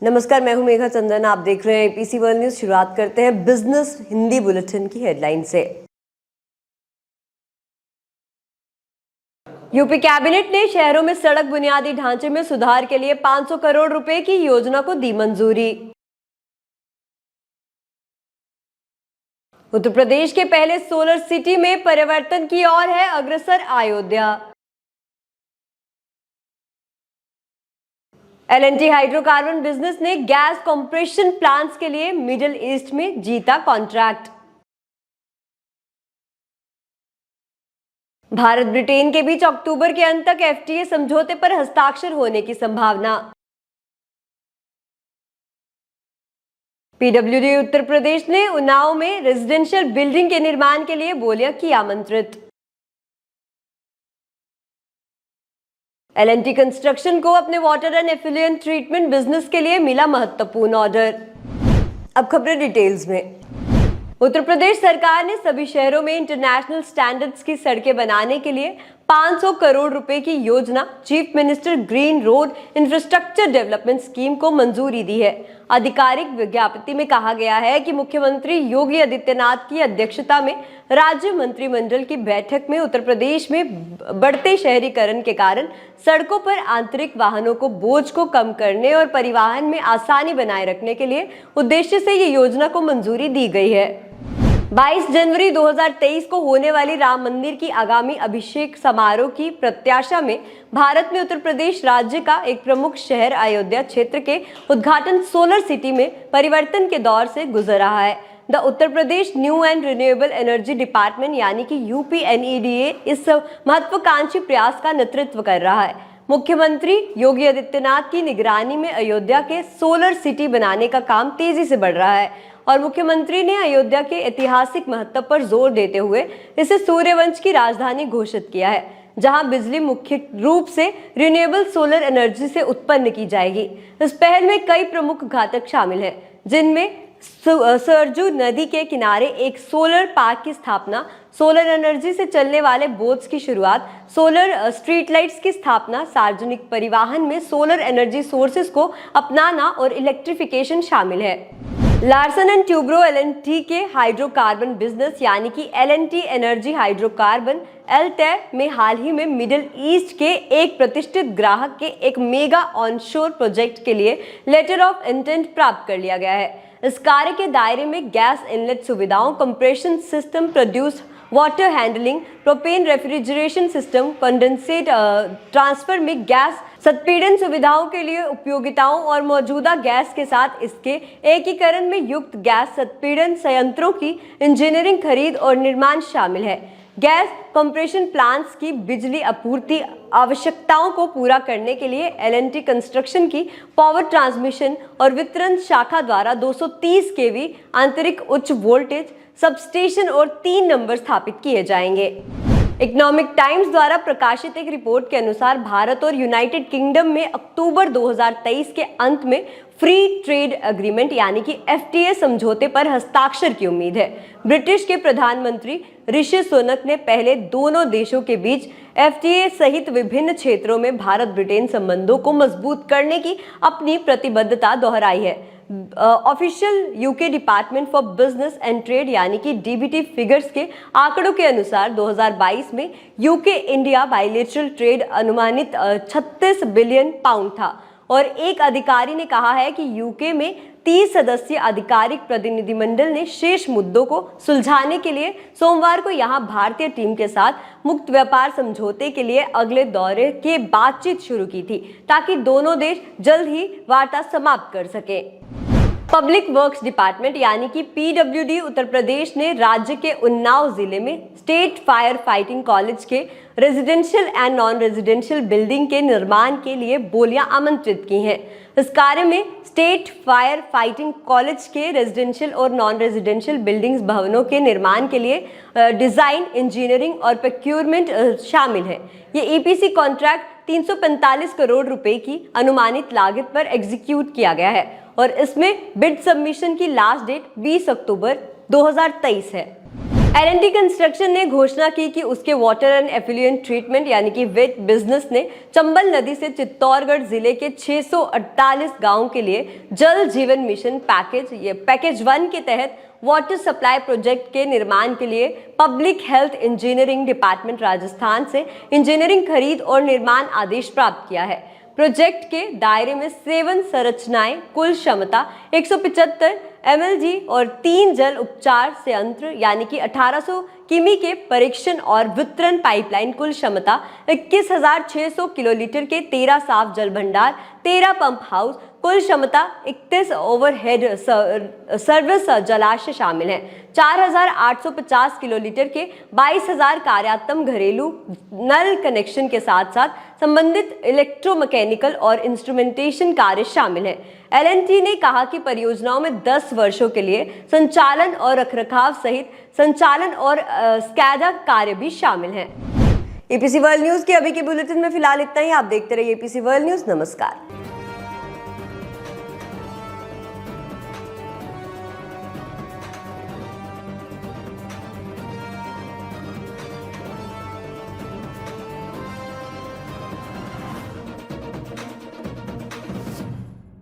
नमस्कार, मैं हूं मेघा चंदन। आप देख रहे हैं एपीसी वर्ल्ड न्यूज। शुरुआत करते हैं बिजनेस हिंदी बुलेटिन की हेडलाइन से। यूपी कैबिनेट ने शहरों में सड़क बुनियादी ढांचे में सुधार के लिए 500 करोड़ रुपए की योजना को दी मंजूरी। उत्तर प्रदेश के पहले सोलर सिटी में परिवर्तन की ओर है अग्रसर अयोध्या। एल&टी हाइड्रोकार्बन बिजनेस ने गैस कंप्रेशन प्लांट्स के लिए मिडिल ईस्ट में जीता कॉन्ट्रैक्ट। भारत ब्रिटेन के बीच अक्टूबर के अंत तक एफटीए समझौते पर हस्ताक्षर होने की संभावना। पीडब्ल्यूडी उत्तर प्रदेश ने उन्नाव में रेजिडेंशियल बिल्डिंग के निर्माण के लिए बोलियां की आमंत्रित। एल&टी कंस्ट्रक्शन को अपने वाटर एंड एफिलिएंट ट्रीटमेंट बिजनेस के लिए मिला महत्वपूर्ण ऑर्डर। अब खबरें डिटेल्स में। उत्तर प्रदेश सरकार ने सभी शहरों में इंटरनेशनल स्टैंडर्ड्स की सड़कें बनाने के लिए 500 करोड़ रुपए की योजना chief minister green road infrastructure development scheme को मंजूरी दी है। आधिकारिक विज्ञप्ति में कहा गया है कि मुख्यमंत्री योगी आदित्यनाथ की अध्यक्षता में राज्य मंत्रिमंडल की बैठक में उत्तर प्रदेश में बढ़ते शहरीकरण के कारण सड़कों पर आंतरिक वाहनों को बोझ को कम करने और परिवहन में आसानी बनाए रखने के लिए उद्देश्य से ये योजना को मंजूरी दी गई है। 22 जनवरी 2023 को होने वाली राम मंदिर की आगामी अभिषेक समारोह की प्रत्याशा में भारत में उत्तर प्रदेश राज्य का एक प्रमुख शहर अयोध्या क्षेत्र के उद्घाटन सोलर सिटी में परिवर्तन के दौर से गुजर रहा है। The Uttar Pradesh new and renewable energy department यानी कि यूपीएनईडीए इस महत्वाकांक्षी प्रयास का नेतृत्व कर रहा है। मुख्यमंत्री योगी आदित्यनाथ की निगरानी में अयोध्या के सोलर सिटी बनाने का काम तेजी से बढ़ रहा है और मुख्यमंत्री ने अयोध्या के ऐतिहासिक महत्व पर जोर देते हुए इसे सूर्यवंश की राजधानी घोषित किया है, जहां बिजली मुख्य रूप से रिन्यूएबल सोलर एनर्जी से उत्पन्न की जाएगी। इस पहल में कई प्रमुख घटक शामिल हैं, जिनमें सरजू नदी के किनारे एक सोलर पार्क की स्थापना, सोलर एनर्जी से चलने वाले बोट्स की शुरुआत, सोलर स्ट्रीट लाइट्स की स्थापना, सार्वजनिक परिवहन में सोलर एनर्जी सोर्सेज को अपनाना और इलेक्ट्रिफिकेशन शामिल है। लार्सन एंड ट्यूब्रो एल&टी के हाइड्रोकार्बन बिजनेस यानी कि एल&टी एनर्जी हाइड्रोकार्बन एलटेप में हाल ही में मिडिल ईस्ट के एक प्रतिष्ठित ग्राहक के एक मेगा ऑनशोर प्रोजेक्ट के लिए लेटर ऑफ इंटेंट प्राप्त कर लिया गया है। इस कार्य के दायरे में गैस इनलेट सुविधाओं, compression system, produced water handling, propane refrigeration system, condensate transfer में गैस सत्पीड़न सुविधाओं के लिए उपयोगिताओं और मौजूदा गैस के साथ इसके एकीकरण में युक्त गैस सत्पीड़न संयंत्रों की इंजीनियरिंग, खरीद और निर्माण शामिल है। गैस कंप्रेशन प्लांट्स की बिजली आपूर्ति आवश्यकताओं को पूरा करने के लिए एल&टी कंस्ट्रक्शन की पावर ट्रांसमिशन और वितरण शाखा द्वारा 230 केवी आंतरिक उच्च वोल्टेज सबस्टेशन और 3 नंबर स्थापित किए जाएंगे। इकोनॉमिक टाइम्स द्वारा प्रकाशित एक रिपोर्ट के अनुसार भारत और यूनाइटेड किंगडम में अक्टूबर 2023 के अंत में फ्री ट्रेड एग्रीमेंट यानी कि एफटीए समझौते पर हस्ताक्षर की उम्मीद है। ब्रिटिश के प्रधानमंत्री ऋषि सुनक ने पहले दोनों देशों के बीच एफटीए सहित विभिन्न क्षेत्रों में भारत ब्रिटेन संबंधों को मजबूत करने की अपनी प्रतिबद्धता दोहराई है। Official UK department for business and trade यानी कि डीबीटी फिगर्स के आंकड़ों के अनुसार 2022 में यूके इंडिया बायलैटरल ट्रेड अनुमानित 36 बिलियन पाउंड था और एक अधिकारी ने कहा है कि यूके में 30 सदस्यीय आधिकारिक प्रतिनिधिमंडल ने शेष मुद्दों को सुलझाने के लिए सोमवार को यहां भारतीय टीम के साथ मुक्त व्यापार समझौते के लिए अगले दौरे की बातचीत शुरू की थी, ताकि दोनों देश जल्द ही वार्ता समाप्त कर सके। पब्लिक वर्क्स डिपार्टमेंट यानी कि पीडब्ल्यूडी उत्तर प्रदेश ने राज्य के उन्नाव जिले में स्टेट फायर फाइटिंग कॉलेज के residential and non residential building के निर्माण के लिए बोलियां आमंत्रित की हैं। इस कार्य में स्टेट फायर फाइटिंग कॉलेज के रेजिडेंशियल और नॉन रेजिडेंशियल बिल्डिंग्स भवनों के निर्माण के लिए डिजाइन, इंजीनियरिंग और प्रोक्योरमेंट शामिल है। ये ईपीसी कॉन्ट्रैक्ट 345 करोड़ रुपए की अनुमानित लागत पर एग्जीक्यूट किया गया है और इसमें बिड सबमिशन की लास्ट डेट 20 अक्टूबर 2023 है। L&T कंस्ट्रक्शन ने घोषणा की कि उसके वाटर एंड एफ्लुएंट ट्रीटमेंट यानी कि वेट बिजनेस ने चंबल नदी से चित्तौड़गढ़ जिले के 648 गांवों के लिए जल जीवन मिशन पैकेज 1 के तहत वाटर सप्लाई प्रोजेक्ट के निर्माण के लिए public health engineering department Rajasthan से इंजीनियरिंग खरीद और निर्माण आदेश प्राप्त किया है। प्रोजेक्ट के दायरे में 7 संरचनाएं कुल क्षमता 175 mlg और 3 जल उपचार संयंत्र यानी कि 1800 किमी के परीक्षण और वितरण पाइपलाइन कुल क्षमता 21,600 किलोलीटर के 13 साफ जल भंडार, 13 पंप हाउस, कुल क्षमता 31 ओवरहेड सर्विस जलाशय शामिल हैं। 4,850 किलोलीटर के 22,000 कार्यात्मक घरेलू नल कनेक्शन के साथ साथ संबंधित इलेक्ट्रोमैकेनिकल और इंस्ट्रूमेंटेशन कार्य शामिल हैं। L&T ने कहा कि परियोजनाओं में 10 वर्षों के लिए संचालन और रखरखाव सहित संचालन और स्कैडा कार्य भी शामिल हैं। एपीसी वर्ल्ड न्यूज के अभी के बुलेटिन में फिलहाल इतना ही। आप देखते रहिए एपीसी वर्ल्ड न्यूज। नमस्कार।